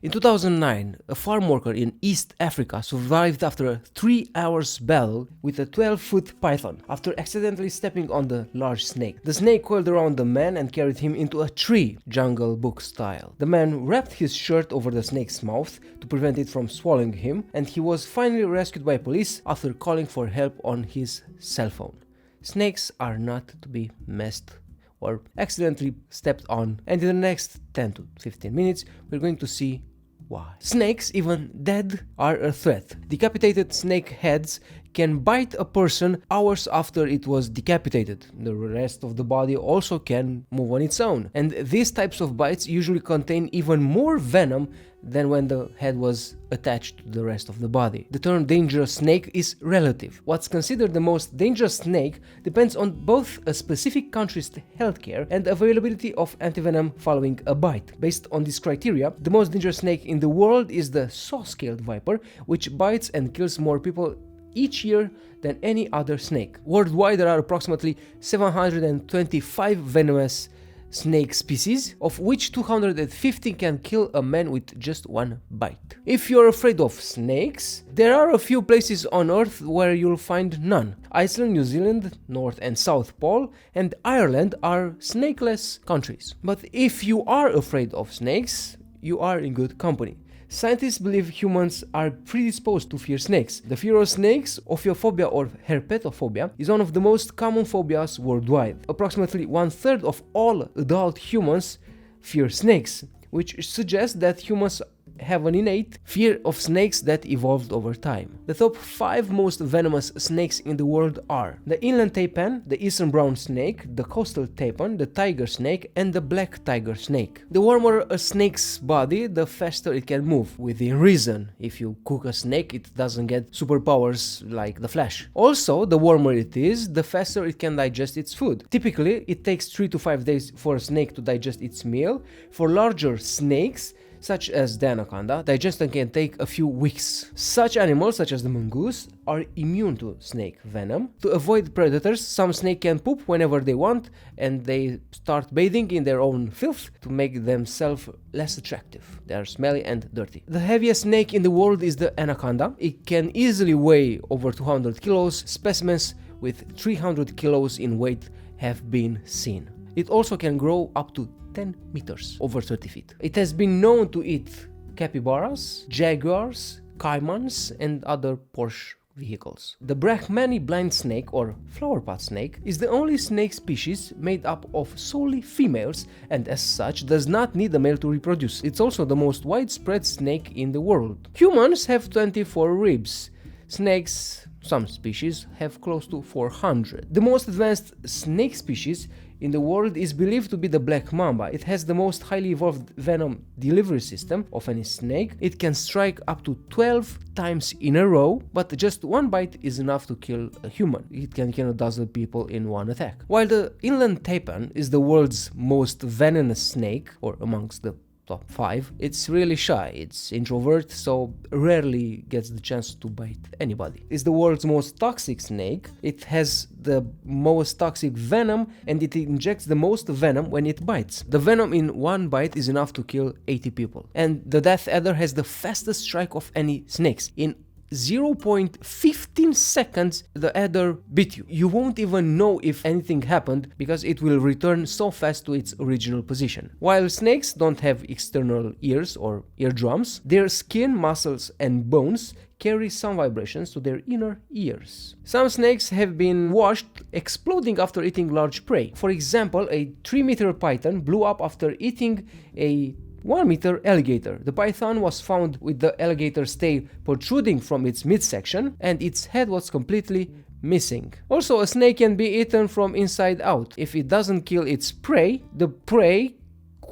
In 2009, a farm worker in East Africa survived after a 3-hour battle with a 12-foot python after accidentally stepping on the large snake. The snake coiled around the man and carried him into a tree, Jungle Book style. The man wrapped his shirt over the snake's mouth to prevent it from swallowing him, and he was finally rescued by police after calling for help on his cell phone. Snakes are not to be messed or accidentally stepped on, and in the next 10 to 15 minutes we're going to see why. Snakes, even dead, are a threat. Decapitated snake heads can bite a person hours after it was decapitated. The rest of the body also can move on its own, and these types of bites usually contain even more venom than when the head was attached to the rest of the body. The term dangerous snake is relative. What's considered the most dangerous snake depends on both a specific country's healthcare and availability of antivenom following a bite. Based on this criteria, the most dangerous snake in the world is the saw-scaled viper, which bites and kills more people each year than any other snake. Worldwide, there are approximately 725 venomous snake species, of which 250 can kill a man with just one bite. If you're afraid of snakes, there are a few places on Earth where you'll find none. Iceland, New Zealand, North and South Pole, and Ireland are snakeless countries. But if you are afraid of snakes, you are in good company. Scientists believe humans are predisposed to fear snakes. The fear of snakes, ophiophobia or herpetophobia, is one of the most common phobias worldwide. Approximately 1/3 of all adult humans fear snakes, which suggests that humans have an innate fear of snakes that evolved over time. The top 5 most venomous snakes in the world are the inland taipan, the eastern brown snake, the coastal taipan, the tiger snake, and the black tiger snake. The warmer a snake's body, the faster it can move, within reason. If you cook a snake, it doesn't get superpowers like the Flash. Also, the warmer it is, the faster it can digest its food. Typically, it takes 3 to 5 days for a snake to digest its meal. For larger snakes, such as the anaconda, digestion can take a few weeks. Such animals, such as the mongoose, are immune to snake venom. To avoid predators, some snakes can poop whenever they want, and they start bathing in their own filth to make themselves less attractive. They are smelly and dirty. The heaviest snake in the world is the anaconda. It can easily weigh over 200 kilos. Specimens with 300 kilos in weight have been seen. It also can grow up to 10 meters, over 30 feet. It has been known to eat capybaras, jaguars, caimans, and other Porsche vehicles. The Brahmani blind snake, or flowerpot snake, is the only snake species made up of solely females, and as such does not need a male to reproduce. It's also the most widespread snake in the world. Humans have 24 ribs. Snakes, some species, have close to 400. The most advanced snake species in the world is believed to be the black mamba. It has the most highly evolved venom delivery system of any snake. It can strike up to 12 times in a row, but just one bite is enough to kill a human. It can kill a dozen people in one attack. While the inland taipan is the world's most venomous snake, or amongst the top 5, it's really shy. It's introvert, so rarely gets the chance to bite anybody. It's the world's most toxic snake. It has the most toxic venom, and it injects the most venom when it bites. The venom in one bite is enough to kill 80 people. And the death adder has the fastest strike of any snakes. In 0.15 seconds, the adder bit you. You won't even know if anything happened because it will return so fast to its original position. While snakes don't have external ears or eardrums, their skin, muscles, and bones carry some vibrations to their inner ears. Some snakes have been washed exploding after eating large prey. For example, a 3-meter python blew up after eating a 1-meter alligator. The python was found with the alligator's tail protruding from its midsection, and its head was completely missing. Also, a snake can be eaten from inside out. If it doesn't kill its prey, the prey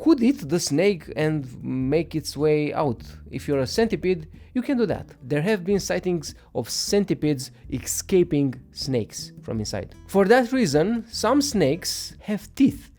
could eat the snake and make its way out. If you're a centipede, you can do that. There have been sightings of centipedes escaping snakes from inside. For that reason, some snakes have teeth.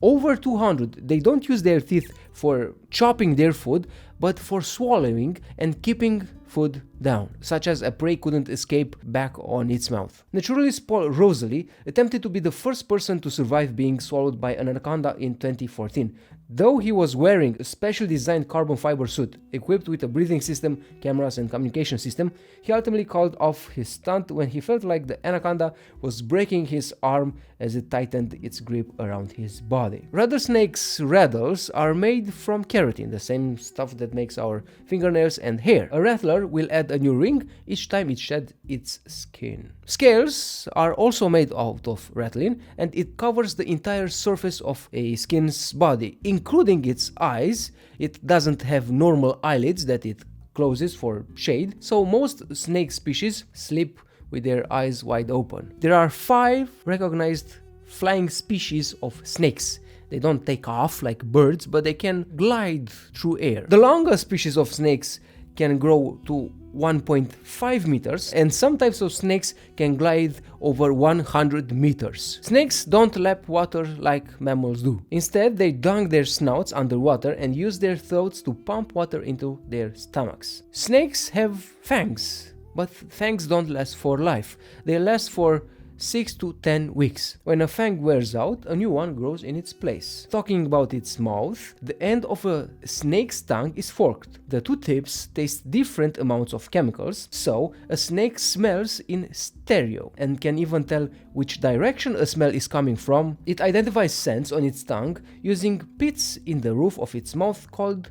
Over 200. They don't use their teeth for chopping their food, but for swallowing and keeping food down, such as a prey couldn't escape back on its mouth. Naturalist Paul Rosalie attempted to be the first person to survive being swallowed by an anaconda in 2014. Though he was wearing a specially designed carbon fiber suit equipped with a breathing system, cameras and communication system, he ultimately called off his stunt when he felt like the anaconda was breaking his arm as it tightened its grip around his body. Rattlesnakes' rattles are made from keratin, the same stuff that makes our fingernails and hair. A rattler will add a new ring each time it sheds its skin. Scales are also made out of rattlin, and it covers the entire surface of a skin's body, including its eyes. It doesn't have normal eyelids that it closes for shade, so most snake species sleep with their eyes wide open. There are 5 recognized flying species of snakes. They don't take off like birds, but they can glide through air. The longest species of snakes can grow to 1.5 meters, and some types of snakes can glide over 100 meters. Snakes don't lap water like mammals do. Instead, they dunk their snouts underwater and use their throats to pump water into their stomachs. Snakes have fangs, but fangs don't last for life. They last for 6 to 10 weeks. When a fang wears out, a new one grows in its place. Talking about its mouth, the end of a snake's tongue is forked. The 2 tips taste different amounts of chemicals, so a snake smells in stereo and can even tell which direction a smell is coming from. It identifies scents on its tongue using pits in the roof of its mouth called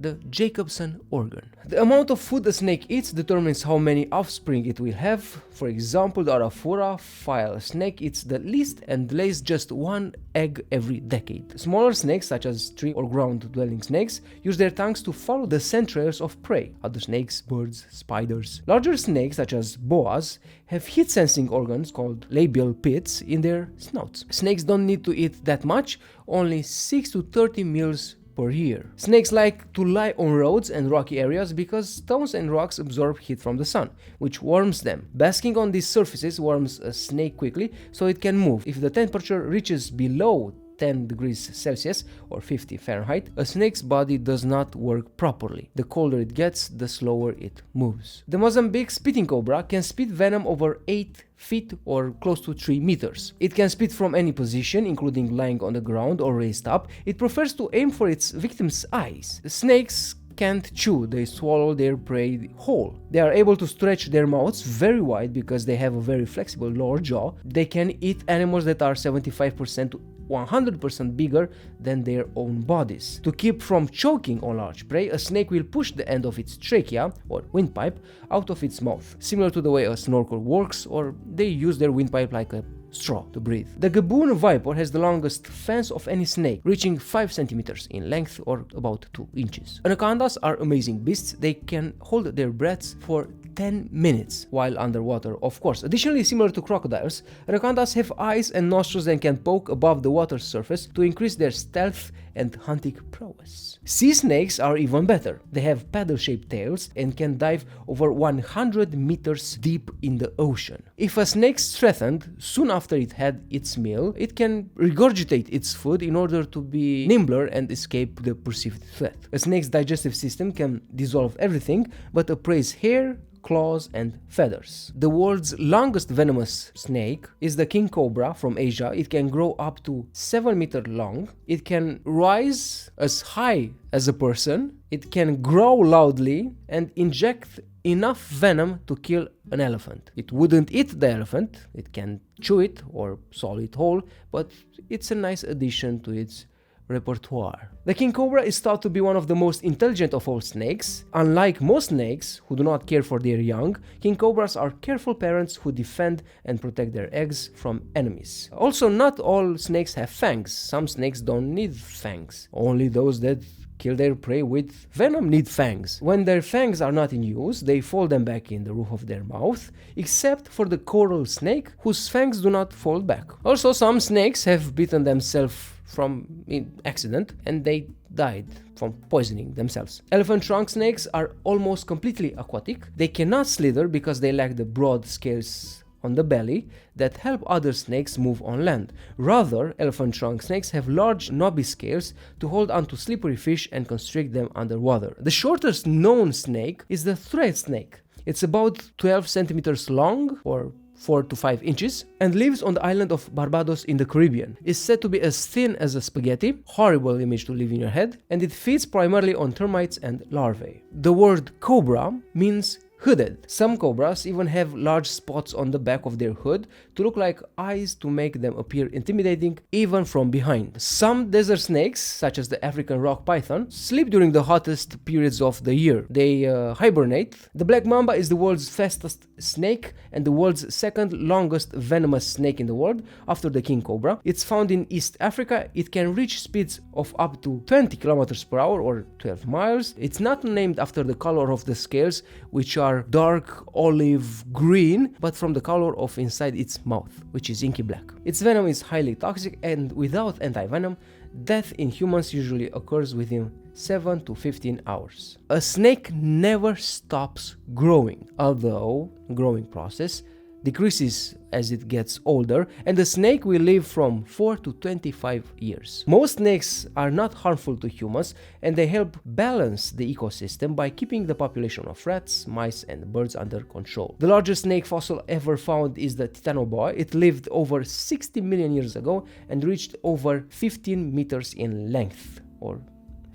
the Jacobson organ. The amount of food a snake eats determines how many offspring it will have. For example, the Araphora snake eats the least and lays just 1 egg every decade. Smaller snakes, such as tree or ground-dwelling snakes, use their tongues to follow the scent trails of prey, other snakes, birds, spiders. Larger snakes, such as boas, have heat-sensing organs called labial pits in their snouts. Snakes don't need to eat that much, only 6 to 30 meals per year. Snakes like to lie on roads and rocky areas because stones and rocks absorb heat from the sun, which warms them. Basking on these surfaces warms a snake quickly so it can move. If the temperature reaches below 10 degrees Celsius or 50 Fahrenheit, a snake's body does not work properly. The colder it gets, the slower it moves. The Mozambique spitting cobra can spit venom over 8 feet or close to 3 meters. It can spit from any position, including lying on the ground or raised up. It prefers to aim for its victim's eyes. The snakes can't chew, they swallow their prey whole. They are able to stretch their mouths very wide because they have a very flexible lower jaw. They can eat animals that are 75% to 100% bigger than their own bodies. To keep from choking on large prey, a snake will push the end of its trachea or windpipe out of its mouth, similar to the way a snorkel works, or they use their windpipe like a straw to breathe. The Gaboon viper has the longest fangs of any snake, reaching 5 centimeters in length or about 2 inches. Anacondas are amazing beasts. They can hold their breaths for 10 minutes while underwater, of course. Additionally, similar to crocodiles, anacondas have eyes and nostrils and can poke above the water surface to increase their stealth and hunting prowess. Sea snakes are even better. They have paddle-shaped tails and can dive over 100 meters deep in the ocean. If a snake is threatened, soon after it had its meal, it can regurgitate its food in order to be nimbler and escape the perceived threat. A snake's digestive system can dissolve everything but a prey's hair, claws and feathers. The world's longest venomous snake is the king cobra from Asia. It can grow up to 7 meters long. It can rise as high as a person. It can growl loudly and inject enough venom to kill an elephant. It wouldn't eat the elephant. It can chew it or swallow it whole, but it's a nice addition to its repertoire. The king cobra is thought to be one of the most intelligent of all snakes. Unlike most snakes who do not care for their young, king cobras are careful parents who defend and protect their eggs from enemies. Also, not all snakes have fangs. Some snakes don't need fangs. Only those that kill their prey with venom need fangs. When their fangs are not in use, they fold them back in the roof of their mouth, except for the coral snake, whose fangs do not fold back. Also, some snakes have bitten themselves from accident and they died from poisoning themselves. Elephant trunk snakes are almost completely aquatic. They cannot slither because they lack the broad scales on the belly that help other snakes move on land. Rather, elephant trunk snakes have large knobby scales to hold onto slippery fish and constrict them underwater. The shortest known snake is the thread snake. It's about 12 centimeters long or 4 to 5 inches, and lives on the island of Barbados in the Caribbean. It's said to be as thin as a spaghetti, horrible image to live in your head, and it feeds primarily on termites and larvae. The word cobra means hooded. Some cobras even have large spots on the back of their hood to look like eyes to make them appear intimidating even from behind. Some desert snakes, such as the African rock python, sleep during the hottest periods of the year. They hibernate. The black mamba is the world's fastest snake and the world's second longest venomous snake in the world after the king cobra. It's found in East Africa. It can reach speeds of up to 20 kilometers per hour or 12 miles. It's not named after the color of the scales, which are dark olive green, but from the color of inside its mouth, which is inky black. Its venom is highly toxic, and without anti-venom, death in humans usually occurs within 7 to 15 hours. A snake never stops growing, although growing process decreases as it gets older, and the snake will live from 4 to 25 years. Most snakes are not harmful to humans, and they help balance the ecosystem by keeping the population of rats, mice, and birds under control. The largest snake fossil ever found is the titanoboa. It lived over 60 million years ago and reached over 15 meters in length, or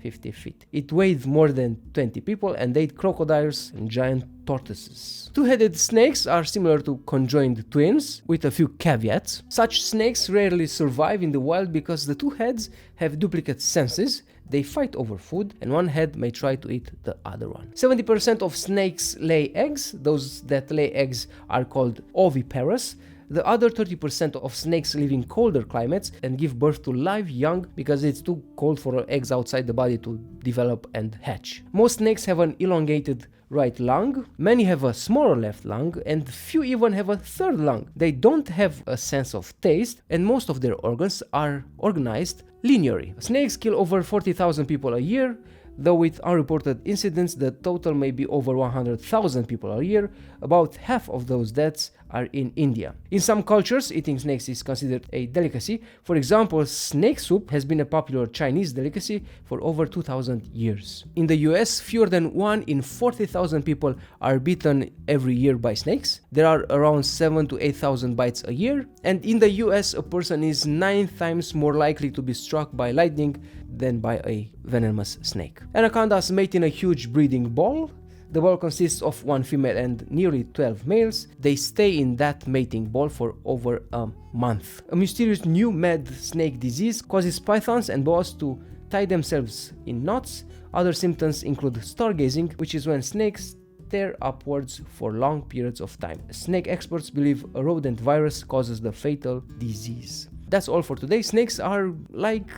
50 feet. It weighed more than 20 people and ate crocodiles and giant tortoises. Two-headed snakes are similar to conjoined twins, with a few caveats. Such snakes rarely survive in the wild because the two heads have duplicate senses. They fight over food, and one head may try to eat the other one. 70% of snakes lay eggs. Those that lay eggs are called oviparous. The other 30% of snakes live in colder climates and give birth to live young because it's too cold for eggs outside the body to develop and hatch. Most snakes have an elongated right lung, many have a smaller left lung, and few even have a third lung. They don't have a sense of taste, and most of their organs are organized linearly. Snakes kill over 40,000 people a year, though with unreported incidents the total may be over 100,000 people a year. About half of those deaths are in India. In some cultures, eating snakes is considered a delicacy. For example, snake soup has been a popular Chinese delicacy for over 2,000 years. In the US, fewer than 1 in 40,000 people are bitten every year by snakes. There are around 7 to 8,000 bites a year, and in the US, a person is 9 times more likely to be struck by lightning than by a venomous snake. Anacondas mate in a huge breeding ball. The ball consists of 1 female and nearly 12 males. They stay in that mating ball for over a month. A mysterious new mad snake disease causes pythons and boas to tie themselves in knots. Other symptoms include stargazing, which is when snakes stare upwards for long periods of time. Snake experts believe a rodent virus causes the fatal disease. That's all for today. Snakes are like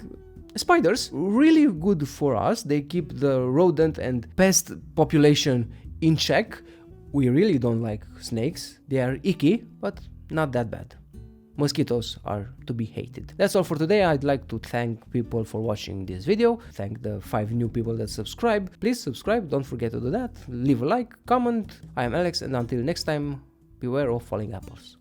spiders, really good for us. They keep the rodent and pest population in check. We really don't like snakes. They are icky, but not that bad. Mosquitoes are to be hated. That's all for today. I'd like to thank people for watching this video. Thank the 5 new people that subscribe. Please subscribe, don't forget to do that. Leave a like, comment. I am Alex, and until next time, beware of falling apples.